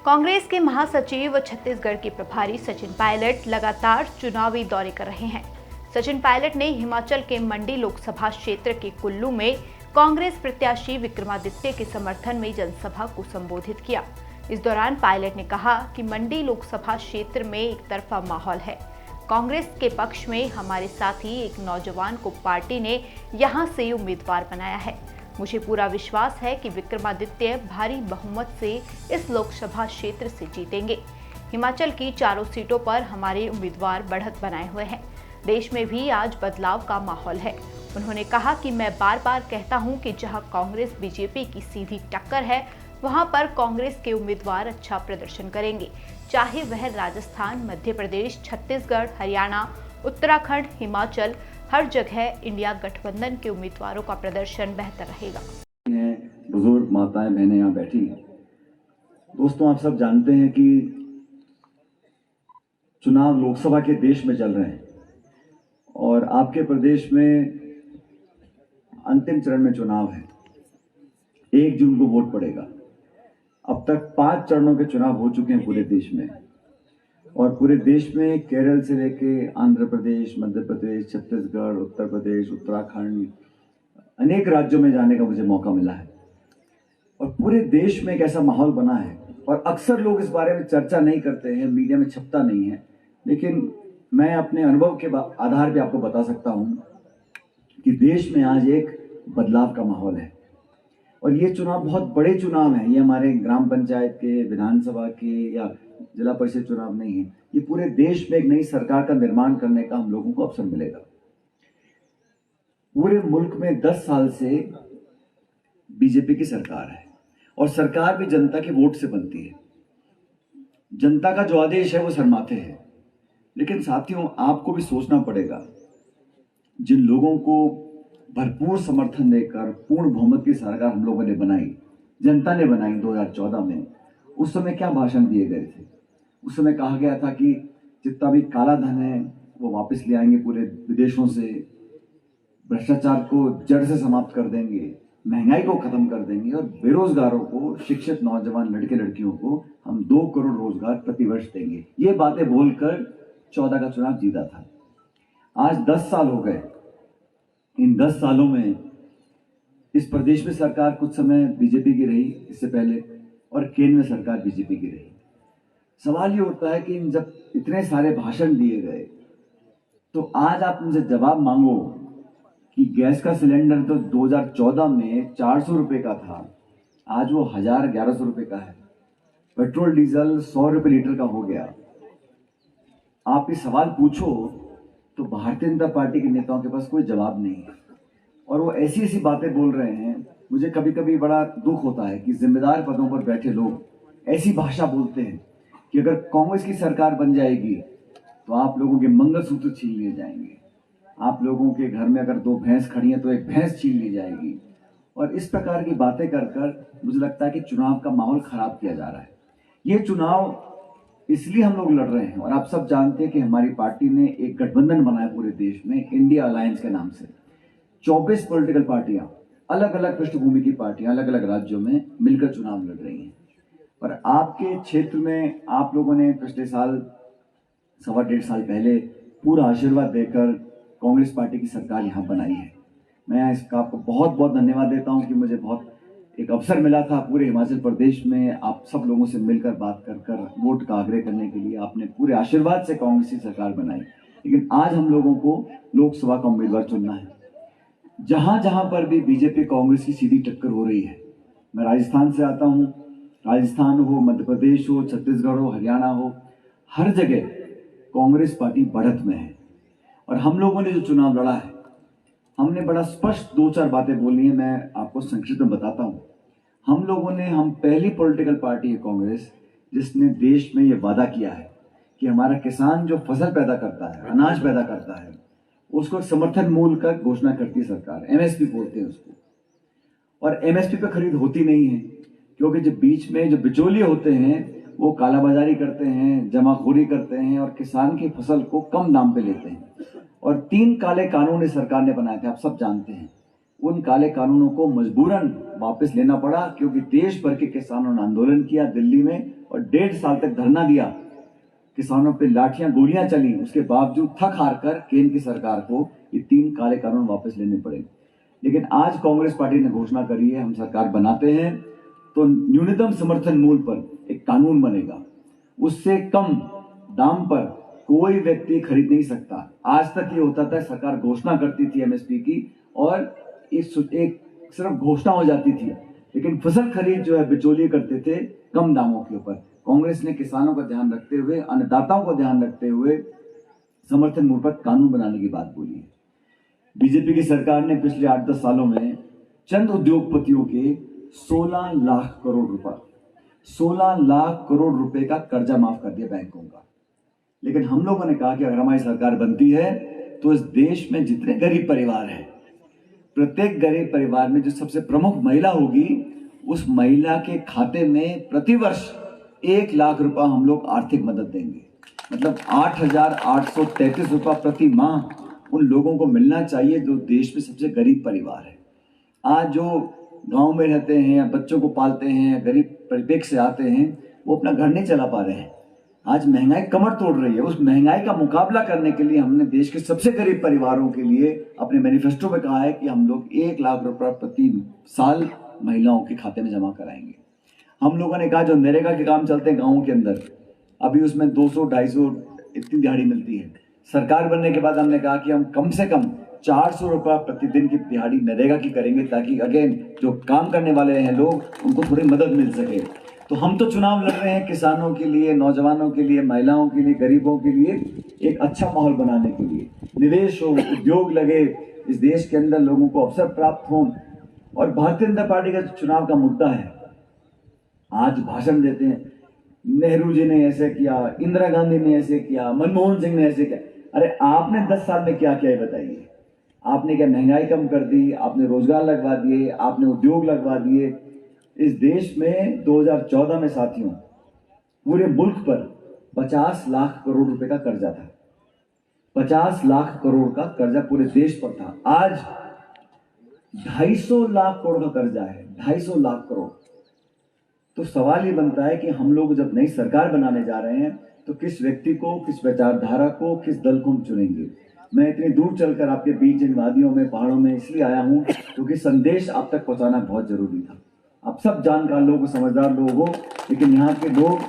कांग्रेस के महासचिव व छत्तीसगढ़ के प्रभारी सचिन पायलट लगातार चुनावी दौरे कर रहे हैं। सचिन पायलट ने हिमाचल के मंडी लोकसभा क्षेत्र के कुल्लू में कांग्रेस प्रत्याशी विक्रमादित्य के समर्थन में जनसभा को संबोधित किया। इस दौरान पायलट ने कहा कि मंडी लोकसभा क्षेत्र में एक तरफा माहौल है। कांग्रेस के पक्ष में हमारे साथ ही एक नौजवान को पार्टी ने यहां से उम्मीदवार बनाया है। मुझे पूरा विश्वास है कि विक्रमादित्य भारी बहुमत से इस लोकसभा क्षेत्र से जीतेंगे। हिमाचल की चारों सीटों पर हमारे उम्मीदवार बढ़त बनाए हुए हैं। देश में भी आज बदलाव का माहौल है। उन्होंने कहा कि मैं बार बार कहता हूं कि जहां कांग्रेस बीजेपी की सीधी टक्कर है, वहां पर कांग्रेस के उम्मीदवार अच्छा प्रदर्शन करेंगे, चाहे वह राजस्थान, मध्य प्रदेश, छत्तीसगढ़, हरियाणा, उत्तराखंड, हिमाचल, हर जगह इंडिया गठबंधन के उम्मीदवारों का प्रदर्शन बेहतर रहेगा। बुजुर्ग माताएं बहनें यहाँ बैठी हैं। दोस्तों, आप सब जानते हैं कि चुनाव लोकसभा के देश में चल रहे हैं और आपके प्रदेश में अंतिम चरण में चुनाव है। 1 जून को वोट पड़ेगा। अब तक 5 चरणों के चुनाव हो चुके हैं पूरे देश में और पूरे देश में केरल से लेके आंध्र प्रदेश, मध्य प्रदेश, छत्तीसगढ़, उत्तर प्रदेश, उत्तराखंड, अनेक राज्यों में जाने का मुझे मौका मिला है और पूरे देश में एक ऐसा माहौल बना है और अक्सर लोग इस बारे में चर्चा नहीं करते हैं, मीडिया में छपता नहीं है, लेकिन मैं अपने अनुभव के आधार पे आपको बता सकता हूं कि देश में आज एक बदलाव का माहौल है और ये चुनाव बहुत बड़े चुनाव हैं। ये हमारे ग्राम पंचायत के, विधानसभा के या जिला परिषद चुनाव नहीं है। ये पूरे देश में एक नई सरकार का निर्माण करने का हम लोगों को अवसर मिलेगा। पूरे मुल्क में 10 साल से बीजेपी की सरकार है और सरकार भी जनता के वोट से बनती है। जनता का जो आदेश है वो सरमाते है। लेकिन साथियों, आपको भी सोचना पड़ेगा, जिन लोगों को भरपूर समर्थन देकर पूर्ण बहुमत की सरकार हम लोगों ने बनाई, जनता ने बनाई 2014 में, उस समय क्या भाषण दिए गए थे? उस समय कहा गया था कि जितना भी काला धन है वो वापस ले आएंगे पूरे विदेशों से, भ्रष्टाचार को जड़ से समाप्त कर देंगे, महंगाई को खत्म कर देंगे और बेरोजगारों को, शिक्षित नौजवान लड़के लड़कियों को हम 2 करोड़ रोजगार प्रतिवर्ष देंगे। ये बातें बोलकर 14 का चुनाव जीता था। आज 10 साल हो गए। इन 10 सालों में इस प्रदेश में सरकार कुछ समय बीजेपी की रही इससे पहले और केंद्र में सरकार बीजेपी की रही। सवाल ये उठता है कि जब इतने सारे भाषण दिए गए तो आज आप मुझे जवाब मांगो कि गैस का सिलेंडर तो 2014 में 400 रुपए का था, आज वो 1100 रुपए का है। पेट्रोल डीजल 100 रुपए लीटर का हो गया। आप ये सवाल पूछो तो भारतीय जनता पार्टी के नेताओं के पास कोई जवाब नहीं है और वो ऐसी ऐसी बातें बोल रहे हैं। मुझे कभी कभी बड़ा दुख होता है कि जिम्मेदार पदों पर बैठे लोग ऐसी भाषा बोलते हैं कि अगर कांग्रेस की सरकार बन जाएगी तो आप लोगों के मंगलसूत्र छीन लिए जाएंगे, आप लोगों के घर में अगर 2 भैंस खड़ी हैं तो 1 भैंस छीन ली जाएगी। और इस प्रकार की बातें कर कर मुझे लगता है कि चुनाव का माहौल खराब किया जा रहा है। ये चुनाव इसलिए हम लोग लड़ रहे हैं और आप सब जानते हैं कि हमारी पार्टी ने एक गठबंधन बनाया पूरे देश में, इंडिया अलायंस के नाम से। 24 पॉलिटिकल पार्टियां, अलग अलग पृष्ठभूमि की पार्टियां अलग अलग राज्यों में मिलकर चुनाव लड़ रही हैं। और आपके क्षेत्र में आप लोगों ने पिछले साल, 1.25 साल पहले पूरा आशीर्वाद देकर कांग्रेस पार्टी की सरकार यहाँ बनाई है। मैं इसका आपको बहुत बहुत धन्यवाद देता हूँ कि मुझे बहुत एक अवसर मिला था पूरे हिमाचल प्रदेश में आप सब लोगों से मिलकर बात कर वोट का आग्रह करने के लिए। आपने पूरे आशीर्वाद से कांग्रेस की सरकार बनाई। लेकिन आज हम लोगों को लोकसभा का उम्मीदवार चुनना है। जहां जहां पर भी बीजेपी कांग्रेस की सीधी टक्कर हो रही है, मैं राजस्थान से आता हूं, राजस्थान हो, मध्य प्रदेश हो, छत्तीसगढ़ हो, हरियाणा हो, हर जगह कांग्रेस पार्टी बढ़त में है। और हम लोगों ने जो चुनाव लड़ा है, हमने बड़ा स्पष्ट 2-4 बातें बोली हैं। मैं आपको संक्षिप्त में बताता हूं। हम पहली पॉलिटिकल पार्टी है कांग्रेस जिसने देश में ये वादा किया है कि हमारा किसान जो फसल पैदा करता है, अनाज पैदा करता है, उसको समर्थन मूल्य का घोषणा करती है सरकार, एमएसपी बोलते हैं उसको। और एमएसपी पे खरीद होती नहीं है क्योंकि जो बीच में जो बिचौलिए होते हैं वो कालाबाजारी करते हैं, जमाखोरी करते हैं और किसान की फसल को कम दाम पे लेते हैं। और 3 काले कानून इस सरकार ने बनाए थे, आप सब जानते हैं। उन काले कानूनों को मजबूरन वापस लेना पड़ा, क्योंकि देश भर के किसानों ने आंदोलन किया दिल्ली में और 1.5 साल तक धरना दिया। किसानों पे लाठियां गोलियां चली, उसके बावजूद थक हार कर केंद्र की सरकार को ये 3 काले कानून वापस लेने पड़े। लेकिन आज कांग्रेस पार्टी ने घोषणा करी है, हम सरकार बनाते हैं तो न्यूनतम समर्थन मूल्य पर एक कानून बनेगा, उससे कम दाम पर कोई व्यक्ति खरीद नहीं सकता। आज तक ये होता था, सरकार घोषणा करती थी एमएसपी की और एक सिर्फ घोषणा हो जाती थी, लेकिन फसल खरीद जो है बिचौलिए करते थे कम दामों के ऊपर। कांग्रेस ने किसानों का ध्यान रखते हुए, अन्नदाताओं को ध्यान रखते हुए समर्थन मूल्य पर कानून बनाने की बात बोली है। बीजेपी की सरकार ने पिछले 8-10 सालों में चंद उद्योगपतियों के 16 लाख करोड़ रुपए 16 लाख करोड़ रुपए का कर्जा माफ कर दिया बैंकों का। लेकिन हम लोगों ने कहा कि अगर हमारी सरकार बनती है तो इस देश में जितने गरीब परिवार हैं, प्रत्येक गरीब परिवार में जो सबसे प्रमुख महिला होगी, उस महिला के खाते में प्रतिवर्ष 1 लाख रुपए हम लोग आर्थिक मदद देंगे। मतलब 8,833 रुपए प्रति माह उन लोगों को मिलना चाहिए जो देश में सबसे गरीब परिवार है। आज जो गांव में रहते हैं, बच्चों को पालते हैं, गरीब परिप्रेक्ष्य से आते हैं, वो अपना घर नहीं चला पा रहे हैं। आज महंगाई कमर तोड़ रही है। उस महंगाई का मुकाबला करने के लिए हमने देश के सबसे गरीब परिवारों के लिए अपने मैनिफेस्टो में कहा है कि हम लोग 1 लाख रुपए प्रति साल महिलाओं के खाते में जमा कराएंगे। हम लोगों ने कहा जो नरेगा के काम चलते हैं गाँवों के अंदर, अभी उसमें 200-250 इतनी दिहाड़ी मिलती है। सरकार बनने के बाद हमने कहा कि हम कम से कम 400 रुपये प्रतिदिन की दिहाड़ी नरेगा की करेंगे, ताकि अगेन जो काम करने वाले हैं लोग, उनको थोड़ी मदद मिल सके। तो हम तो चुनाव लड़ रहे हैं किसानों के लिए, नौजवानों के लिए, महिलाओं के लिए, गरीबों के लिए एक अच्छा माहौल बनाने के लिए, निवेश हो, उद्योग लगे, इस देश के अंदर लोगों को अवसर प्राप्त हो। और भारतीय जनता पार्टी का चुनाव का मुद्दा है, आज भाषण देते हैं, नेहरू जी ने ऐसे किया, इंदिरा गांधी ने ऐसे किया, मनमोहन सिंह ने ऐसे किया। अरे आपने 10 साल में क्या किया है बताइए? आपने क्या महंगाई कम कर दी? आपने रोजगार लगवा दिए, आपने उद्योग लगवा दिए। इस देश में 2014 में साथियों पूरे मुल्क पर 50 लाख करोड़ रुपए का कर्जा था। 50 लाख करोड़ का कर्जा पूरे देश पर था। आज 250 लाख करोड़ का कर्जा है, 250 लाख करोड़। तो सवाल ये बनता है कि हम लोग जब नई सरकार बनाने जा रहे हैं तो किस व्यक्ति को, किस विचारधारा को, किस दल को हम चुनेंगे। मैं इतनी दूर चलकर आपके बीच इन वादियों में, पहाड़ों में इसलिए आया हूं क्योंकि संदेश आप तक पहुंचाना बहुत जरूरी था। आप सब जानकार लोग, समझदार लोग हो, लेकिन यहाँ के लोग,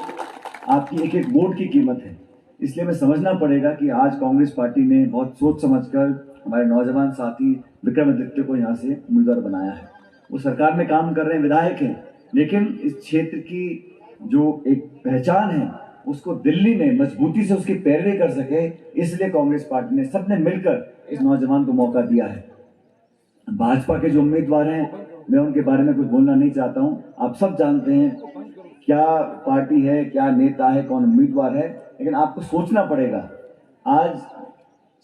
आपकी एक एक वोट की कीमत है। इसलिए मैं समझना पड़ेगा कि आज कांग्रेस पार्टी ने बहुत सोच समझकर हमारे नौजवान साथी विक्रमादित्य को यहाँ से उम्मीदवार बनाया है। वो सरकार में काम कर रहे हैं, विधायक हैं, लेकिन इस क्षेत्र की जो एक पहचान है उसको दिल्ली में मजबूती से उसकी पैरवी कर सके, इसलिए कांग्रेस पार्टी ने सबने मिलकर इस नौजवान को मौका दिया है। भाजपा के जो उम्मीदवार हैं, मैं उनके बारे में कुछ बोलना नहीं चाहता हूं। आप सब जानते हैं क्या पार्टी है, क्या नेता है, कौन उम्मीदवार है, लेकिन आपको सोचना पड़ेगा। आज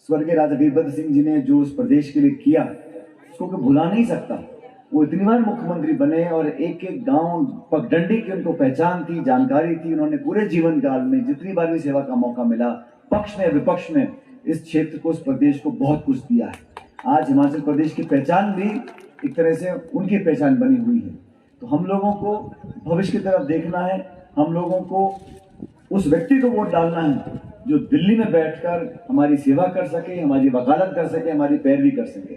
स्वर्गीय राजा वीरभद्र सिंह जी ने जो उस प्रदेश के लिए किया, उसको कोई भुला नहीं सकता। वो इतनी बार मुख्यमंत्री बने और एक एक गांव पगडंडी की उनको पहचान थी, जानकारी थी। उन्होंने पूरे जीवन काल में जितनी बार भी सेवा का मौका मिला, पक्ष में विपक्ष में, इस क्षेत्र को, इस प्रदेश को बहुत कुछ दिया है। आज हिमाचल प्रदेश की पहचान भी एक तरह से उनकी पहचान बनी हुई है। तो हम लोगों को भविष्य की तरफ देखना है। हम लोगों को उस व्यक्ति को वोट डालना है जो दिल्ली में बैठकर हमारी सेवा कर सके, हमारी वकालत कर सके, हमारी पैरवी कर सके।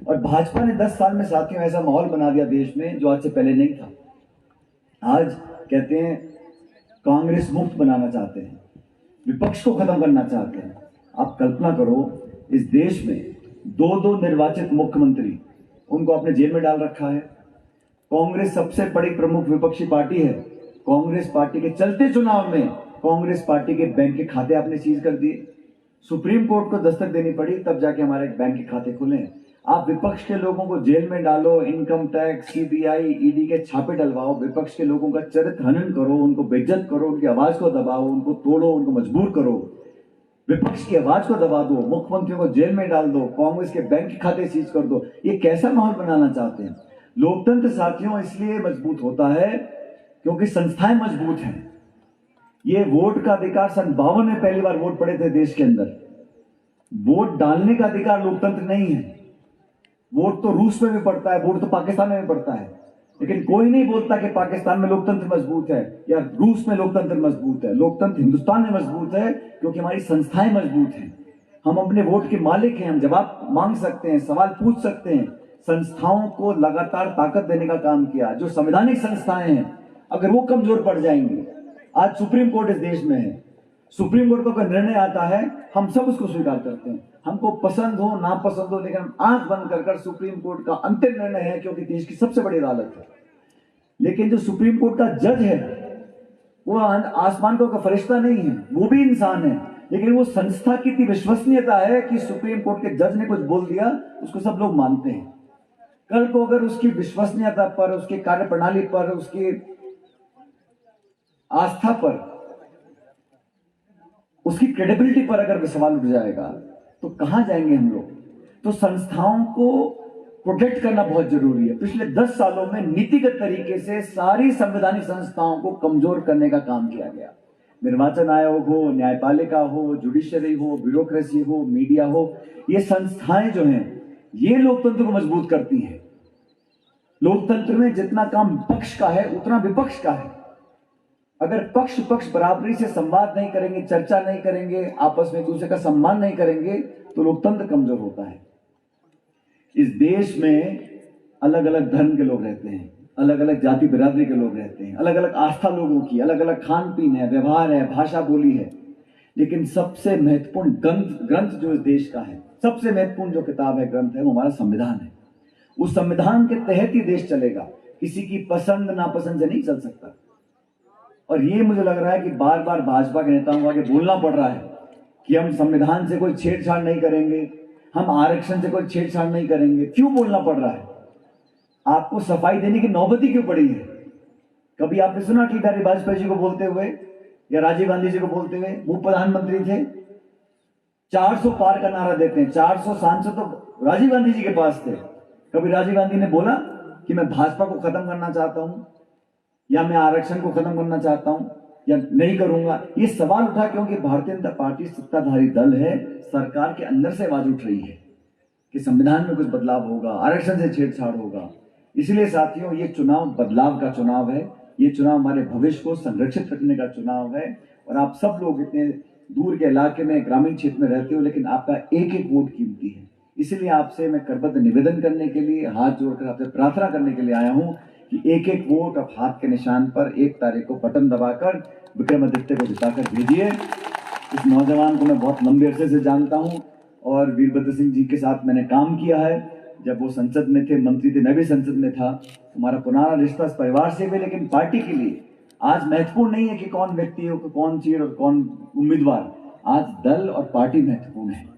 और भाजपा ने 10 साल में साथियों ऐसा माहौल बना दिया देश में जो आज से पहले नहीं था। आज कहते हैं कांग्रेस मुक्त बनाना चाहते हैं, विपक्ष को खत्म करना चाहते हैं। आप कल्पना करो, इस देश में 2 निर्वाचित मुख्यमंत्री, उनको आपने जेल में डाल रखा है। कांग्रेस सबसे बड़ी प्रमुख विपक्षी पार्टी है। कांग्रेस पार्टी के चलते चुनाव में कांग्रेस पार्टी के बैंक के खाते आपने सीज कर दिए। सुप्रीम कोर्ट को दस्तक देनी पड़ी, तब जाके हमारे बैंक के खाते खुले। आप विपक्ष के लोगों को जेल में डालो, इनकम टैक्स, सीबीआई, ईडी के छापे डलवाओ, विपक्ष के लोगों का चरित्र हनन करो, उनको बेइज्जत करो, उनकी आवाज को दबाओ, उनको तोड़ो, उनको मजबूर करो, विपक्ष की आवाज को दबा दो, मुख्यमंत्रियों को जेल में डाल दो, कांग्रेस के बैंक के खाते सीज कर दो। ये कैसा माहौल बनाना चाहते हैं? लोकतंत्र साथियों इसलिए मजबूत होता है क्योंकि संस्थाएं मजबूत हैं। ये वोट का अधिकार 52 में पहली बार वोट पड़े थे देश के अंदर। वोट डालने का अधिकार लोकतंत्र नहीं है। वोट तो रूस में भी पड़ता है, वोट तो पाकिस्तान में भी पड़ता है, लेकिन कोई नहीं बोलता कि पाकिस्तान में लोकतंत्र मजबूत है या रूस में लोकतंत्र मजबूत है। लोकतंत्र हिंदुस्तान में मजबूत है क्योंकि हमारी संस्थाएं मजबूत हैं। हम अपने वोट के मालिक हैं, हम जवाब मांग सकते हैं, सवाल पूछ सकते हैं। संस्थाओं को लगातार ताकत देने का काम किया। जो संवैधानिक संस्थाएं हैं, अगर वो कमजोर पड़ जाएंगी, आज सुप्रीम कोर्ट इस देश में है, सुप्रीम कोर्ट का कोई निर्णय आता है, हम सब उसको स्वीकार करते हैं, हमको पसंद हो नापसंद हो, लेकिन हम आंख बंद कर सुप्रीम कोर्ट का अंतिम निर्णय है, क्योंकि देश की सबसे बड़ी अदालत है। लेकिन जो सुप्रीम कोर्ट का जज है, वो आसमान का फरिश्ता नहीं है, वो भी इंसान है, लेकिन वो संस्था की इतनी विश्वसनीयता है कि सुप्रीम कोर्ट के जज ने कुछ बोल दिया, उसको सब लोग मानते हैं। कल को अगर उसकी विश्वसनीयता पर, उसके कार्यप्रणाली पर, उसकी आस्था पर, उसकी क्रेडिबिलिटी पर अगर सवाल उठ जाएगा तो कहां जाएंगे हम लोग। तो संस्थाओं को प्रोटेक्ट करना बहुत जरूरी है। पिछले 10 सालों में नीतिगत तरीके से सारी संवैधानिक संस्थाओं को कमजोर करने का काम किया गया। निर्वाचन आयोग हो, न्यायपालिका हो, जुडिशरी हो, ब्यूरोक्रेसी हो, मीडिया हो, ये संस्थाएं जो हैं ये लोकतंत्र को मजबूत करती हैं। लोकतंत्र में जितना काम पक्ष का है उतना विपक्ष का है। अगर पक्ष विपक्ष बराबरी से संवाद नहीं करेंगे, चर्चा नहीं करेंगे, आपस में एक दूसरे का सम्मान नहीं करेंगे, तो लोकतंत्र कमजोर होता है। इस देश में अलग अलग धर्म के लोग रहते हैं, अलग अलग जाति बिरादरी के लोग रहते हैं, अलग अलग आस्था लोगों की, अलग अलग खान पीन है, व्यवहार है, भाषा बोली है, लेकिन सबसे महत्वपूर्ण ग्रंथ जो इस देश का है, सबसे महत्वपूर्ण जो किताब है, ग्रंथ है, वो हमारा संविधान है। उस संविधान के तहत ही देश चलेगा, किसी की पसंद नापसंद से नहीं चल सकता। और ये मुझे लग रहा है कि बार बार भाजपा के नेताओं को आगे बोलना पड़ रहा है कि हम संविधान से कोई छेड़छाड़ नहीं करेंगे, हम आरक्षण से कोई छेड़छाड़ नहीं करेंगे। क्यों बोलना पड़ रहा है? आपको सफाई देने की नौबत ही क्यों पड़ी है? कभी आपने सुना अटल बिहारी वाजपेयी जी को बोलते हुए या राजीव गांधी जी को बोलते हुए? वो प्रधानमंत्री थे, 400 पार का नारा देते हैं, 400 सांसद तो राजीव गांधी जी के पास थे। कभी राजीव गांधी ने बोला कि मैं भाजपा को खत्म करना चाहता हूं या मैं आरक्षण को खत्म करना चाहता हूं या नहीं करूंगा? ये सवाल उठा क्योंकि भारतीय जनता पार्टी सत्ताधारी दल है, सरकार के अंदर से आवाज उठ रही है कि संविधान में कुछ बदलाव होगा, आरक्षण से छेड़छाड़ होगा। इसलिए साथियों, ये चुनाव बदलाव का चुनाव है, ये चुनाव हमारे भविष्य को संरक्षित रखने का चुनाव है। और आप सब लोग इतने दूर के इलाके में, ग्रामीण क्षेत्र में रहते हो, लेकिन आपका एक एक वोट कीमती है। इसलिए आपसे मैं करबद्ध निवेदन करने के लिए, हाथ जोड़कर आपसे प्रार्थना करने के लिए आया हूं कि एक एक वोट आप हाथ के निशान पर 1 तारीख को बटन दबाकर विक्रमादित्य को जिताकर भेजिए। इस नौजवान को मैं बहुत लंबे अरसे से जानता हूं और वीरभद्र सिंह जी के साथ मैंने काम किया है। जब वो संसद में थे, मंत्री थे, मैं भी संसद में था। हमारा पुराना रिश्ता इस परिवार से भी, लेकिन पार्टी के लिए आज महत्वपूर्ण नहीं है कि कौन व्यक्ति हो, कौन चीज और कौन उम्मीदवार। आज दल और पार्टी महत्वपूर्ण है।